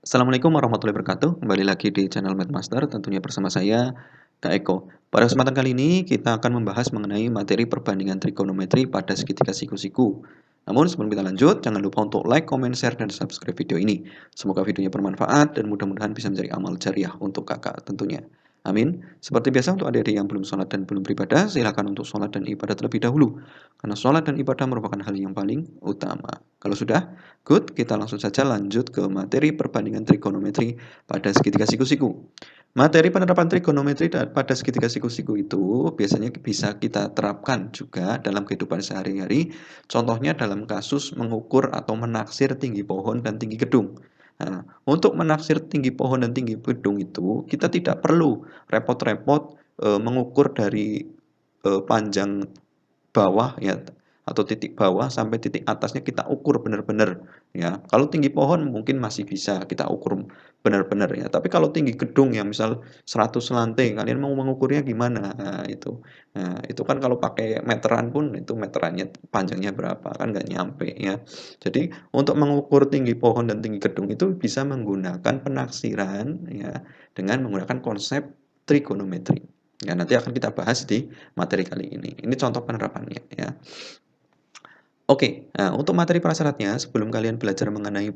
Assalamualaikum warahmatullahi wabarakatuh. Kembali lagi di channel Mathmaster, tentunya bersama saya, Kak Eko. Pada kesempatan kali ini, kita akan membahas mengenai materi perbandingan trigonometri pada segitiga siku-siku. Namun sebelum kita lanjut, jangan lupa untuk like, comment, share, dan subscribe video ini. Semoga videonya bermanfaat dan mudah-mudahan bisa menjadi amal jariah untuk kakak tentunya. Amin. Seperti biasa untuk adik-adik yang belum sholat dan belum beribadah, silakan untuk sholat dan ibadah terlebih dahulu. Karena sholat dan ibadah merupakan hal yang paling utama. Kalau sudah, good, kita langsung saja lanjut ke materi perbandingan trigonometri pada segitiga siku-siku. Materi penerapan trigonometri pada segitiga siku-siku itu biasanya bisa kita terapkan juga dalam kehidupan sehari-hari. Contohnya dalam kasus mengukur atau menaksir tinggi pohon dan tinggi gedung. Nah, untuk menaksir tinggi pohon dan tinggi gedung itu kita tidak perlu repot-repot mengukur dari panjang bawah ya atau titik bawah sampai titik atasnya kita ukur benar-benar ya. Kalau tinggi pohon mungkin masih bisa kita ukur benar-benar ya. Tapi kalau tinggi gedung yang misal 100 lantai kalian mau mengukurnya gimana? Nah, itu. Nah, itu kan kalau pakai meteran pun itu meterannya panjangnya berapa kan nggak nyampe ya. Jadi untuk mengukur tinggi pohon dan tinggi gedung itu bisa menggunakan penaksiran ya dengan menggunakan konsep trigonometri. Ya, nanti akan kita bahas di materi kali ini. Ini contoh penerapannya ya. Oke, nah untuk materi prasyaratnya sebelum kalian belajar mengenai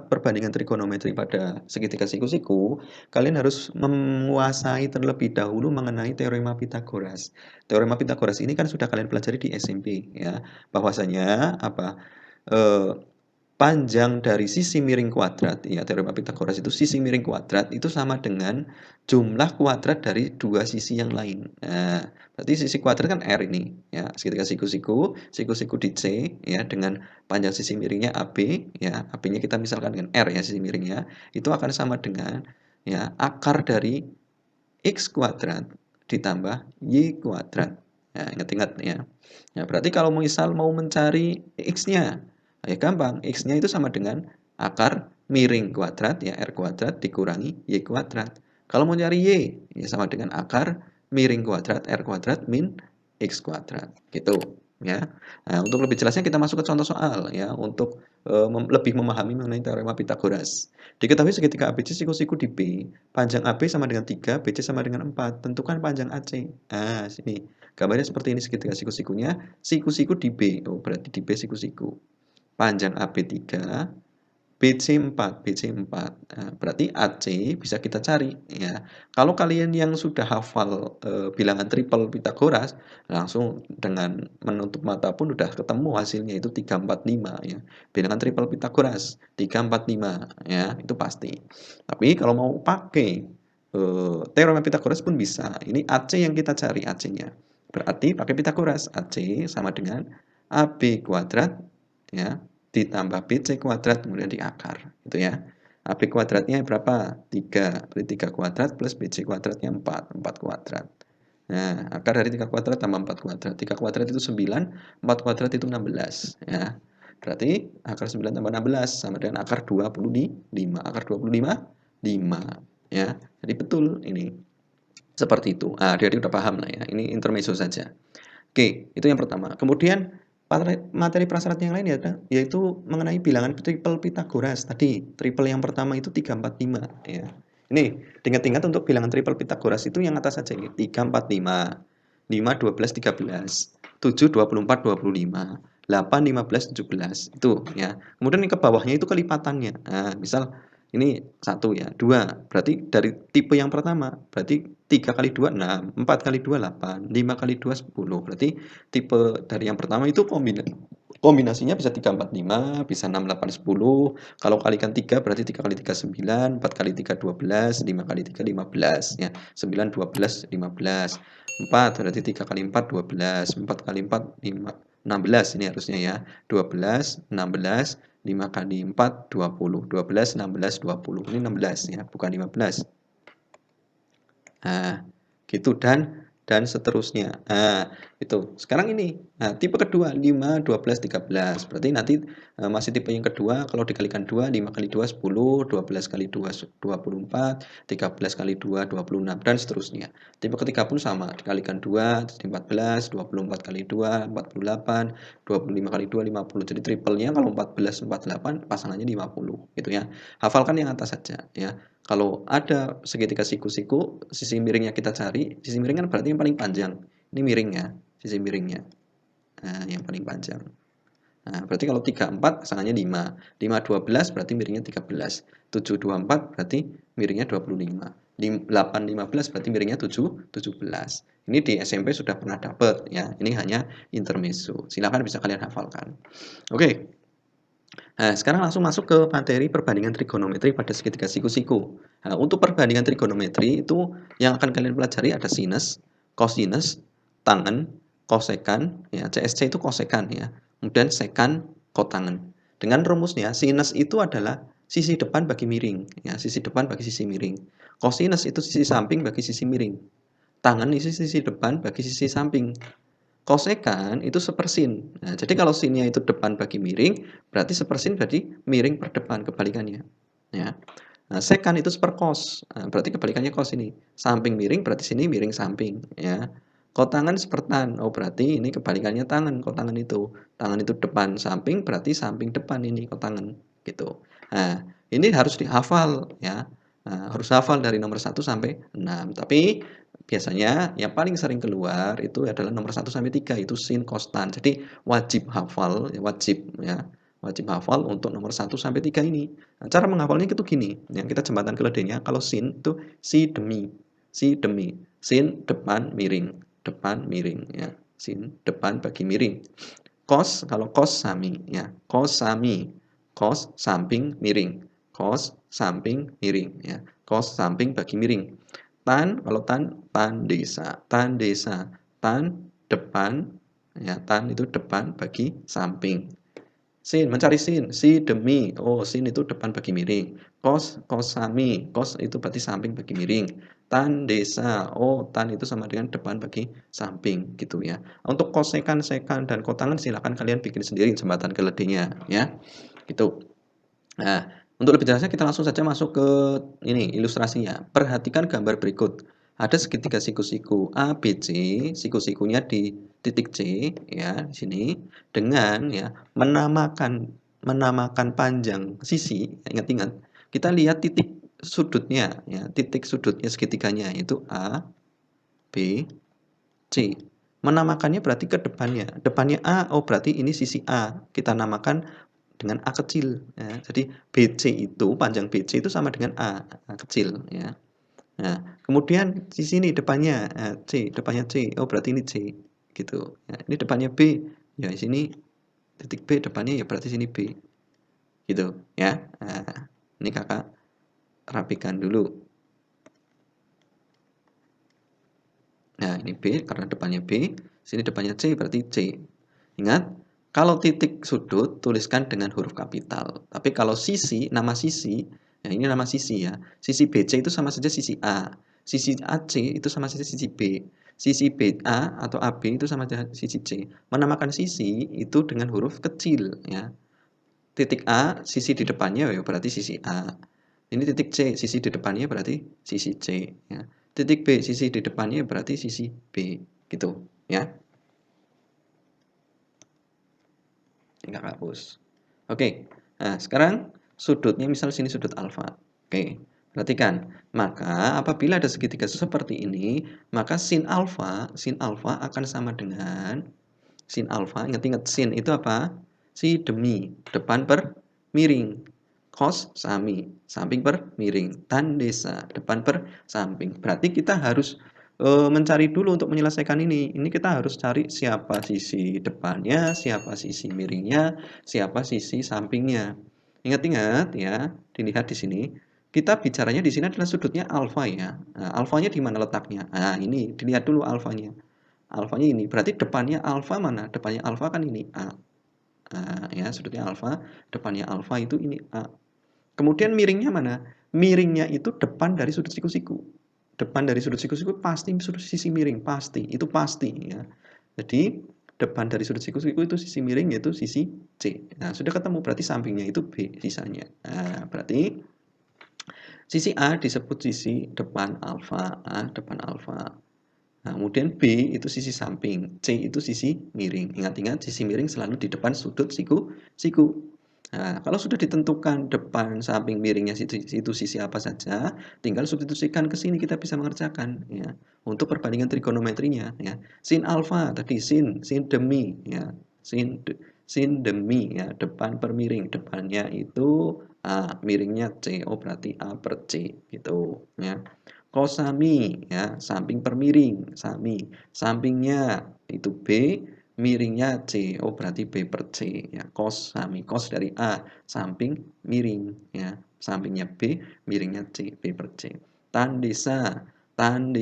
perbandingan trigonometri pada segitiga siku-siku, kalian harus menguasai terlebih dahulu mengenai teorema Pitagoras. Teorema Pitagoras ini kan sudah kalian pelajari di SMP ya. Bahwasanya eh, panjang dari sisi miring kuadrat, ya teorema Pitagoras itu sisi miring kuadrat itu sama dengan jumlah kuadrat dari dua sisi yang lain. Nah, berarti sisi kuadrat kan R ini, ya segitiga siku-siku, siku-siku di C, ya dengan panjang sisi miringnya AB, ya AB-nya kita misalkan dengan R ya sisi miringnya, itu akan sama dengan ya akar dari X kuadrat ditambah Y kuadrat. Ya, ingat-ingat ya. Ya, berarti kalau misal mau mencari X-nya, ya gampang, X-nya itu sama dengan akar miring kuadrat, ya R kuadrat dikurangi Y kuadrat. Kalau mau cari Y, ya sama dengan akar miring kuadrat R kuadrat min X kuadrat. Gitu, ya. Nah, untuk lebih jelasnya kita masuk ke contoh soal, ya, untuk lebih memahami mengenai teorema Pitagoras. Diketahui segitiga ABC siku-siku di B, panjang AB sama dengan 3, BC sama dengan 4. Tentukan panjang AC. Nah, sini. Gambarnya seperti ini segitiga siku-sikunya. Siku-siku di B. Oh, berarti di B siku-siku. Panjang AB 3, BC 4, BC 4. Nah, berarti AC bisa kita cari ya. Kalau kalian yang sudah hafal bilangan triple Pitagoras, langsung dengan menutup mata pun udah ketemu hasilnya itu 345 ya. Bilangan triple Pitagoras 345 ya, itu pasti. Tapi kalau mau pakai teorema Pitagoras pun bisa. Ini AC yang kita cari AC-nya. Berarti pakai Pitagoras, AC sama dengan AB kuadrat ya ditambah BC kuadrat kemudian di akar gitu ya. AB kuadratnya berapa? 3. Berarti 3 kuadrat plus BC kuadratnya 4. 4 kuadrat. Nah, akar dari 3 kuadrat tambah 4 kuadrat. 3 kuadrat itu 9, 4 kuadrat itu 16 ya. Berarti akar 9 tambah 16 sama dengan akar 25. Akar 25 5 ya. Jadi betul ini. Seperti itu. Ah, dia udah paham lah ya. Ini intermezzo saja. Oke, itu yang pertama. Kemudian materi prasyarat yang lain yaitu mengenai bilangan triple Pitagoras tadi. Triple yang pertama itu 345 ya. Ini ingat-ingat untuk bilangan triple Pitagoras itu yang atas saja ini 345, 5 12 13, 7 24 25, 8 15 17 itu ya. Kemudian yang ke bawahnya itu kelipatannya. Nah, misal ini 1 ya, 2. Berarti dari tipe yang pertama, berarti 3 kali 2 6, 4 kali 2 8, 5 kali 2 10. Berarti tipe dari yang pertama itu kombinasinya bisa 3 4 5, bisa 6 8 10. Kalau kalikan 3 berarti 3 kali 3 9, 4 kali 3 12, 5 kali 3 15 ya. 9 12 15. 4 berarti 3 kali 4 12, 4 kali 4 5, 16 ini harusnya ya. 12, 16, 5 kali 4 20. 12, 16, 20. Ini 16 ya, bukan 15. Nah, gitu dan dan seterusnya. Nah, itu. Sekarang ini, nah tipe kedua 5, 12, 13. Berarti nanti masih tipe yang kedua kalau dikalikan 2, 5 kali 2 10, 12 kali 2 24, 13 kali 2 26 dan seterusnya. Tipe ketiga pun sama, dikalikan 2 jadi 14, 24 kali 2 48, 25 kali 2 50. Jadi triplenya kalau 14 48 pasangannya 50 gitu ya. Hafalkan yang atas saja ya. Kalau ada segitiga siku-siku, sisi miringnya kita cari, sisi miring kan berarti yang paling panjang. Ini miringnya, sisi miringnya. Nah, yang paling panjang. Nah, berarti kalau 34 pasangannya 5. 5 12 berarti miringnya 13. 7 24 berarti miringnya 25. 8 15 berarti miringnya 17. Ini di SMP sudah pernah dapat ya. Ini hanya intermezzo. Silakan bisa kalian hafalkan. Oke. Nah, sekarang langsung masuk ke materi perbandingan trigonometri pada segitiga siku-siku. Nah, untuk perbandingan trigonometri itu yang akan kalian pelajari ada sinus, cosinus, tangen, kosekan, ya, CSC itu kosekan ya. Kemudian sekan, kotangen. Dengan rumusnya, sinus itu adalah sisi depan bagi miring, ya, sisi depan bagi sisi miring. Cosinus itu sisi samping bagi sisi miring. Tangen itu sisi depan bagi sisi samping. Kosekan itu sepersin. Nah, jadi kalau sinnya itu depan bagi miring, berarti sepersin berarti miring per depan, kebalikannya. Ya. Nah, sekan itu seperkos. Nah, berarti kebalikannya kos ini. Samping miring berarti sini miring samping. Ya. Kotangan sepertan. Oh, berarti ini kebalikannya tangan. Kotangan itu. Tangan itu depan samping, berarti samping depan ini kotangan. Gitu. Nah, ini harus dihafal. Ya. Nah, harus hafal dari nomor 1 sampai 6. Tapi biasanya yang paling sering keluar itu adalah nomor 1 sampai 3 itu sin kostan. Jadi wajib hafal, wajib ya. Wajib hafal untuk nomor 1 sampai 3 ini. Nah, cara menghafalnya itu gini, yang kita jembatan keledainya kalau sin itu si demi, si demi, sin depan miring ya. Sin depan bagi miring. Kos kalau kos sami ya. Kos sami, kos samping miring. Kos samping miring ya. Kos samping bagi miring. Tan kalau tan desa, tan depan ya, tan itu depan bagi samping. Sin mencari sin, si demi, oh sin itu depan bagi miring. Kos kosami, kos itu berarti samping bagi miring. Tan desa, oh tan itu sama dengan depan bagi samping gitu ya. Untuk kosekan, sekan dan kotangan silakan kalian bikin sendiri jembatan keledainya ya. Gitu. Nah, untuk lebih jelasnya kita langsung saja masuk ke ini ilustrasinya. Perhatikan gambar berikut. Ada segitiga siku-siku A, B, C, siku-sikunya di titik C ya, di sini dengan ya menamakan panjang sisi, ingat-ingat. Kita lihat titik sudutnya ya, titik sudutnya segitiganya itu A, B, C. Menamakannya berarti ke depannya. Depannya A, oh berarti ini sisi A. Kita namakan dengan A kecil ya. Jadi BC itu panjang BC itu sama dengan A kecil ya. Nah, kemudian di sini depannya C, depannya C. Oh, berarti ini C gitu. Ya, ini depannya B. Ya, di sini titik B depannya ya berarti sini B. Gitu ya. Nah, ini Kakak rapikan dulu. Nah, ini B karena depannya B, sini depannya C berarti C. Ingat, kalau titik sudut tuliskan dengan huruf kapital. Tapi kalau sisi, nama sisi, ya ini nama sisi ya. Sisi BC itu sama saja sisi A. Sisi AC itu sama saja sisi B. Sisi BA atau AB itu sama saja sisi C. Menamakan sisi itu dengan huruf kecil ya. Titik A, sisi di depannya ya berarti sisi A. Ini titik C, sisi di depannya berarti sisi C ya. Titik B, sisi di depannya berarti sisi B gitu ya. Enggak hapus. Oke. Nah, sekarang sudutnya misal sini sudut alfa. Oke. Perhatikan. Maka apabila ada segitiga seperti ini, maka sin alfa akan sama dengan sin alfa. Ingat-ingat sin itu apa? Si demi, depan per miring. Cos sami, samping per miring. Tan desa, depan per samping. Berarti kita harus mencari dulu untuk menyelesaikan ini. Ini kita harus cari siapa sisi depannya, siapa sisi miringnya, siapa sisi sampingnya. Ingat-ingat ya, dilihat di sini. Kita bicaranya di sini adalah sudutnya alfa ya. Nah, alfanya di mana letaknya? Nah, ini dilihat dulu alfanya. Alfanya ini. Berarti depannya alfa mana? Depannya alfa kan ini A. Nah, ya, sudutnya alfa, depannya alfa itu ini A. Kemudian miringnya mana? Miringnya itu depan dari sudut siku-siku. depan dari sudut siku-siku pasti sisi miring, pasti, itu pasti ya. Jadi depan dari sudut siku-siku itu sisi miring yaitu sisi C. Nah, sudah ketemu berarti sampingnya itu B sisanya. Nah, berarti sisi A disebut sisi depan alfa, A depan alfa. Nah, kemudian B itu sisi samping, C itu sisi miring. Ingat-ingat sisi miring selalu di depan sudut siku. Nah, kalau sudah ditentukan depan, samping, miringnya itu sisi apa saja, tinggal substitusikan ke sini kita bisa mengerjakan ya. Untuk perbandingan trigonometrinya ya. Sin alfa tadi sin demi ya. Sin demi ya, depan per miring, depannya itu A, miringnya C. Oh, berarti A per C gitu ya. Kosami ya, samping per miring, sami. Sampingnya itu B, miringnya C. Oh, berarti B per C ya. Cos sami, cos dari A, samping miring ya. Sampingnya B, miringnya C, B per C. Tan desa, tan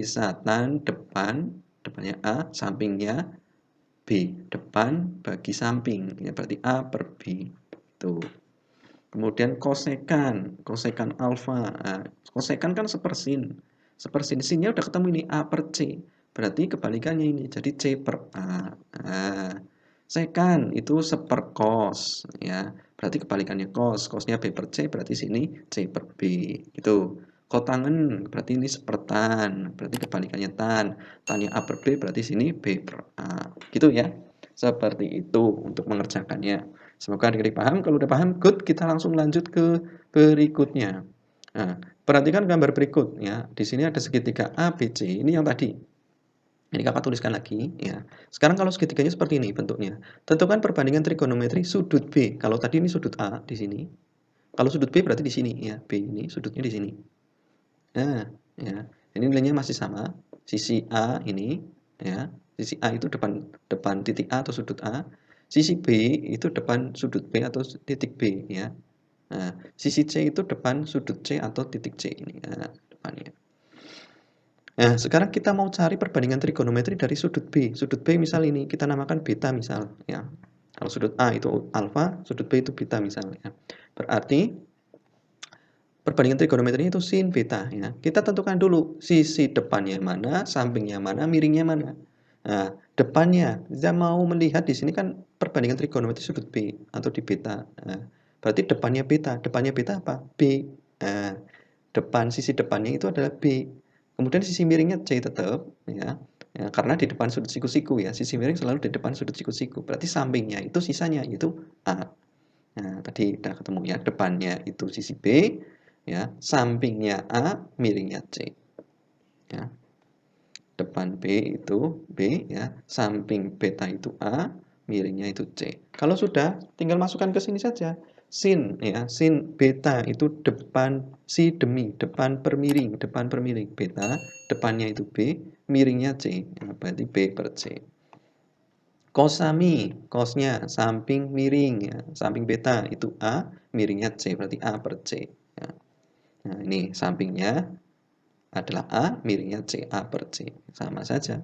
depan, depannya A, sampingnya B, depan bagi samping ya, berarti A per B. Itu. Kemudian kosekan alfa. Nah, kosekan kan sepersin. Sepersin sinnya udah ketemu ini A per C. Berarti kebalikannya ini. Jadi C per A. Nah, sekan itu seperkos ya. Berarti kebalikannya kos. Kosnya B per C, berarti sini C per B. Gitu. Kotangan berarti ini sepertan. Berarti kebalikannya tan. Tannya A per B, berarti sini B per A. Gitu ya. Seperti itu untuk mengerjakannya. Semoga adik-adik paham. Kalau udah paham, good. Kita langsung lanjut ke berikutnya. Nah, perhatikan gambar berikut ya. Di sini ada segitiga ABC. Ini yang tadi. Ini kakak tuliskan lagi ya. Sekarang kalau segitiganya seperti ini bentuknya. Tentukan perbandingan trigonometri sudut B. Kalau tadi ini sudut A di sini. Kalau sudut B berarti di sini ya. B ini sudutnya di sini. Nah, ya. Ini nilainya masih sama. Sisi A ini ya. Sisi A itu depan titik A atau sudut A. Sisi B itu depan sudut B atau titik B ya. Nah, sisi C itu depan sudut C atau titik C ini. Nah, depannya. Nah, sekarang kita mau cari perbandingan trigonometri dari sudut B. Sudut B misal ini kita namakan beta misal ya. Kalau sudut A itu alfa, sudut B itu beta misalnya. Berarti perbandingan trigonometri itu sin beta ya. Kita tentukan dulu sisi depannya mana, sampingnya mana, miringnya mana. Nah, depannya kita mau melihat di sini kan perbandingan trigonometri sudut B atau di beta. Nah, berarti depannya beta apa? B. Nah, sisi depannya itu adalah B. Kemudian sisi miringnya C tetap ya. Ya, karena di depan sudut siku-siku ya. Sisi miring selalu di depan sudut siku-siku. Berarti sampingnya itu sisanya itu A. Nah, tadi udah ketemu ya, depannya itu sisi B, ya, sampingnya A, miringnya C. Ya. Depan B itu B ya, samping beta itu A, miringnya itu C. Kalau sudah, tinggal masukkan ke sini saja. Sin ya, sin beta itu depan depan per miring, beta, depannya itu B, miringnya C. Ya, berarti B per C. Kosami, kosnya samping miring ya, samping beta itu A, miringnya C, berarti A per C. Ya. Nah, ini sampingnya adalah A, miringnya C, A per C. Sama saja.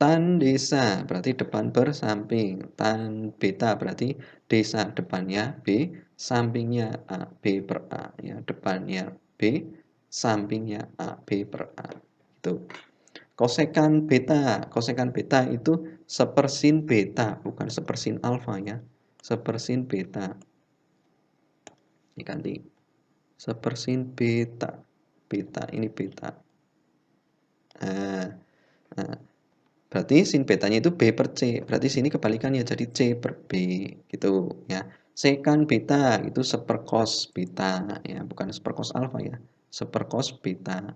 Tan desa berarti depan per samping. Tan beta berarti desa depannya B, sampingnya A, B per A. Ya, depannya B, sampingnya A, B per A. Itu. Kosekan beta itu sepersin beta, bukan sepersin alfa ya. Sepersin beta. Ini ganti. Sepersin beta. Beta, ini beta. Nah, berarti sin betanya itu B per C. Berarti sini kebalikannya jadi C per B. Gitu ya. Sekan beta itu seperkos beta. Ya, bukan seperkos alfa ya. Seperkos beta.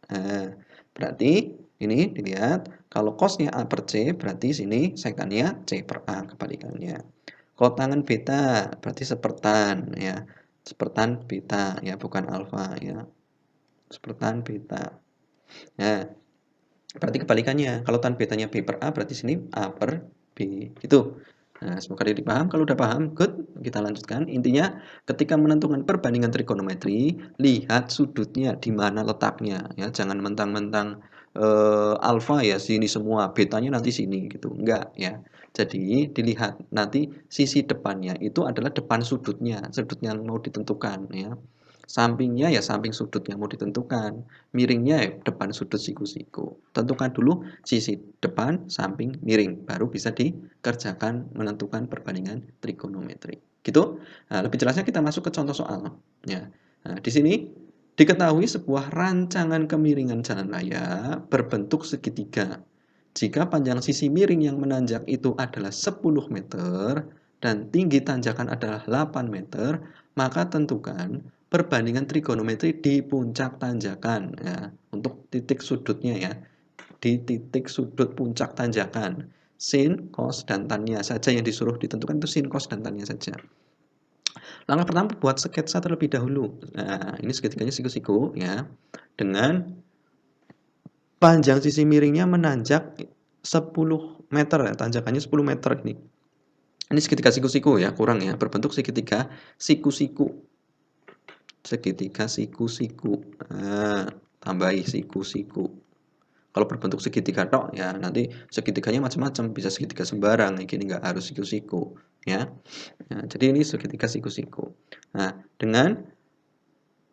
Nah, berarti ini dilihat kalau cosnya A per C berarti sini sekannya C per A kebalikannya. Kotangan beta berarti sepertan ya. Sepertan beta ya bukan alfa ya. Sepertan beta. Nah, berarti kebalikannya. Kalau tan betanya B per A berarti sini A per B. Itu. Nah, semoga dipaham. Kalau udah paham, good. Kita lanjutkan. Intinya, ketika menentukan perbandingan trigonometri, lihat sudutnya di mana letaknya. Ya, jangan mentang-mentang alfa ya sini semua, betanya nanti sini gitu. Enggak ya. Jadi dilihat nanti sisi depannya itu adalah depan sudut yang mau ditentukan ya. Sampingnya ya samping sudut yang mau ditentukan. Miringnya ya depan sudut siku-siku. Tentukan dulu sisi depan, samping, miring. Baru bisa dikerjakan menentukan perbandingan trigonometri. Gitu. Nah, lebih jelasnya kita masuk ke contoh soal. Ya. Nah, di sini diketahui sebuah rancangan kemiringan jalan raya berbentuk segitiga. Jika panjang sisi miring yang menanjak itu adalah 10 meter dan tinggi tanjakan adalah 8 meter, maka tentukan perbandingan trigonometri di puncak tanjakan. Ya, untuk titik sudutnya ya, di titik sudut puncak tanjakan. Sin, cos, dan tan-nya saja yang disuruh ditentukan itu sin, cos, dan tan-nya saja. Langkah pertama buat sketsa terlebih dahulu. Nah, ini segitiganya siku-siku ya. Dengan panjang sisi miringnya menanjak 10 meter ya, tanjakannya 10 meter ini. Ini segitiga siku-siku ya, kurang ya, berbentuk segitiga siku-siku. Segitiga siku-siku. Nah, tambahi siku-siku. Kalau berbentuk segitiga tok ya, nanti segitiganya macam-macam, bisa segitiga sembarang, ini nggak harus siku-siku ya. Nah, jadi ini segitiga siku-siku. Nah, dengan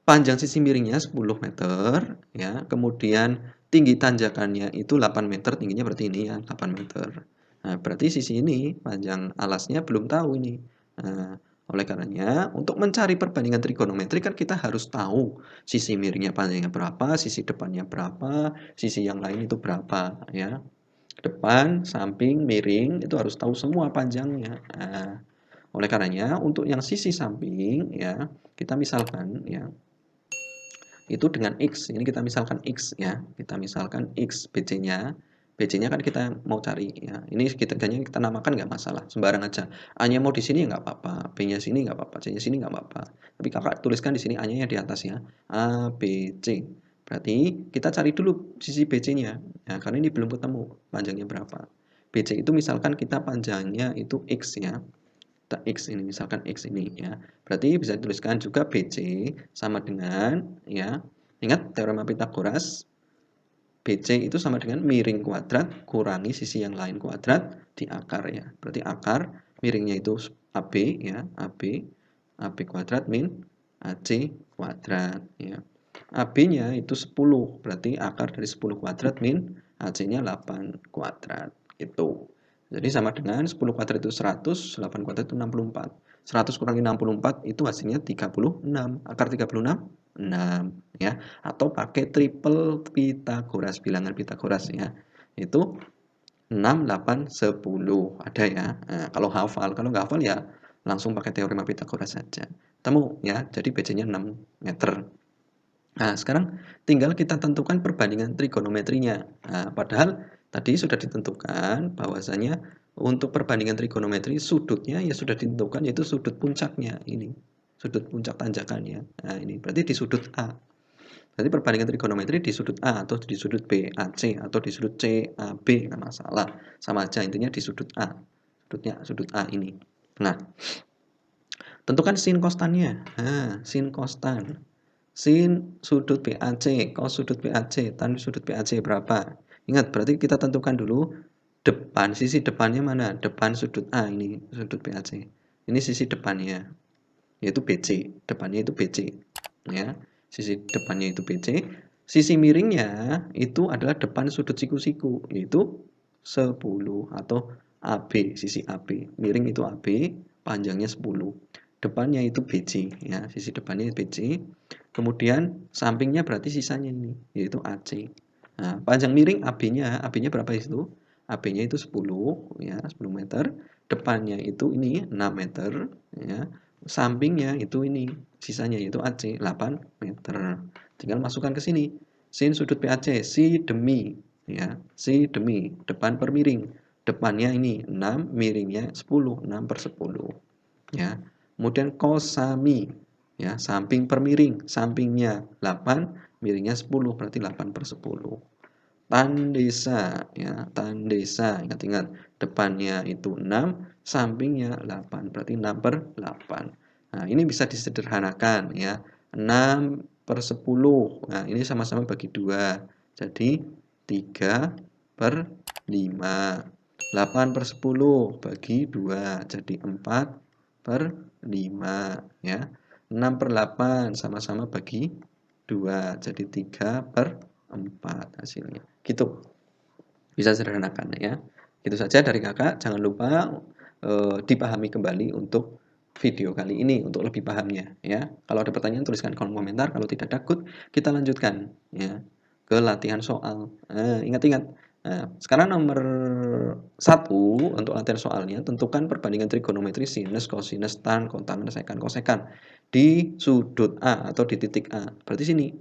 panjang sisi miringnya 10 meter ya, kemudian tinggi tanjakannya itu 8 meter, tingginya berarti ini ya 8 meter. Nah, berarti sisi ini panjang alasnya belum tahu ini. Nah, oleh karenanya untuk mencari perbandingan trigonometri kan kita harus tahu sisi miringnya panjangnya berapa, sisi depannya berapa, sisi yang lain itu berapa ya. Depan, samping, miring itu harus tahu semua panjangnya. Nah, oleh karenanya untuk yang sisi samping ya, kita misalkan ya itu dengan X, ini kita misalkan X ya, kita misalkan X BC-nya, BC-nya kan kita mau cari ya, ini segitiganya kita namakan nggak masalah, sembarang aja, A-nya mau di sini nggak apa-apa, B-nya sini nggak apa-apa, C-nya sini nggak apa-apa, tapi kakak tuliskan di sini A-nya di atas ya, A, B, C, berarti kita cari dulu sisi BC-nya, ya, karena ini belum ketemu panjangnya berapa, BC itu misalkan kita panjangnya itu X ya, X ini misalkan X ini ya. Berarti bisa dituliskan juga BC sama dengan ya. Ingat teorema Pitagoras, BC itu sama dengan miring kuadrat kurangi sisi yang lain kuadrat di akar ya. Berarti akar miringnya itu AB ya, AB kuadrat min AC kuadrat ya. AB-nya itu 10, berarti akar dari 10 kuadrat min AC-nya 8 kuadrat gitu. Jadi sama dengan 10 kuadrat itu 100, 8 kuadrat itu 64. 100 kurangi 64 itu hasilnya 36. Akar 36, 6 ya. Atau pakai triple Pitagoras, bilangan Pitagoras ya. Itu 6, 8, 10. Ada ya. Nah, kalau hafal, kalau nggak hafal ya langsung pakai teorema Pitagoras saja. Temu ya. Jadi BC-nya 6 meter. Nah, sekarang tinggal kita tentukan perbandingan trigonometrinya. Nah, padahal tadi sudah ditentukan bahwasanya untuk perbandingan trigonometri sudutnya ya sudah ditentukan yaitu sudut puncaknya ini. Sudut puncak tanjakannya. Nah, ini berarti di sudut A. Berarti perbandingan trigonometri di sudut A atau di sudut B, AC atau di sudut C, AB, nggak masalah. Sama aja intinya di sudut A. Sudutnya sudut A ini. Nah, tentukan sin kostannya. Nah, sin kostan. Sin sudut BAC, cos sudut BAC, tan sudut BAC berapa? Ingat, berarti kita tentukan dulu depan, sisi depannya mana? Depan sudut A ini, sudut BAC. Ini sisi depannya, yaitu BC. Depannya itu BC. Ya, sisi depannya itu BC. Sisi miringnya itu adalah depan sudut siku-siku, yaitu 10 atau AB, sisi AB. Miring itu AB, panjangnya 10. Depannya itu BC, ya, sisi depannya BC. Kemudian sampingnya berarti sisanya ini, yaitu AC. Nah, panjang miring AB-nya, AB-nya berapa itu? AB-nya itu 10, ya, 10 meter. Depannya itu ini 6 meter, ya. Sampingnya itu ini, sisanya itu AC 8 meter. Tinggal masukkan ke sini. Sin sudut PAC, si demi, ya, si demi, depan per miring. Depannya ini 6, miringnya 10, 6 per 10. Ya. Kemudian kosami, ya, samping per miring, sampingnya 8, miringnya 10, berarti 8 per 10. Tandesa, ya, tandesa, ingat-ingat, depannya itu 6, sampingnya 8, berarti 6 per 8. Nah, ini bisa disederhanakan, ya, 6 per 10, nah, ini sama-sama bagi 2, jadi 3 per 5. 8 per 10 bagi 2, jadi 4 per 5 ya. 6/8 sama-sama bagi 2. Jadi 3/4 hasilnya. Gitu. Bisa sederhanakan ya. Itu saja dari kakak. Jangan lupa dipahami kembali untuk video kali ini untuk lebih pahamnya ya. Kalau ada pertanyaan tuliskan kolom komentar. Kalau tidak takut kita lanjutkan ya ke latihan soal. Ingat-ingat. Sekarang nomor 1 untuk latihan soalnya, tentukan perbandingan trigonometri sinus, kosinus, tan, kotangen, sekan, kosekan di sudut A atau di titik A. Berarti sini.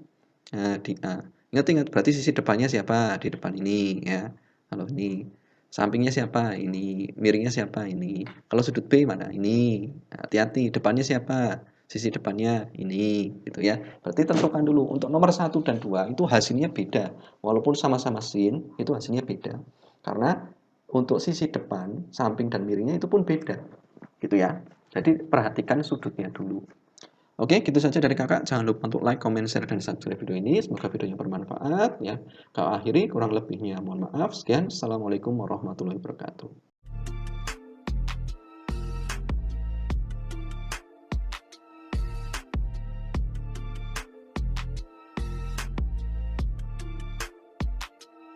Nah, di A. Ingat-ingat, berarti sisi depannya siapa? Di depan ini ya. Kalau ini. Sampingnya siapa? Ini. Miringnya siapa? Ini. Kalau sudut B mana? Ini. Hati-hati, depannya siapa? Sisi depannya ini, gitu ya. Berarti tentukan dulu. Untuk nomor 1 dan 2 itu hasilnya beda. Walaupun sama-sama sin, itu hasilnya beda. Karena untuk sisi depan, samping dan miringnya itu pun beda. Gitu ya. Jadi perhatikan sudutnya dulu. Oke, gitu saja dari kakak. Jangan lupa untuk like, comment, share, dan subscribe video ini. Semoga videonya bermanfaat ya. Kakak akhiri, kurang lebihnya mohon maaf. Sekian. Assalamualaikum warahmatullahi wabarakatuh.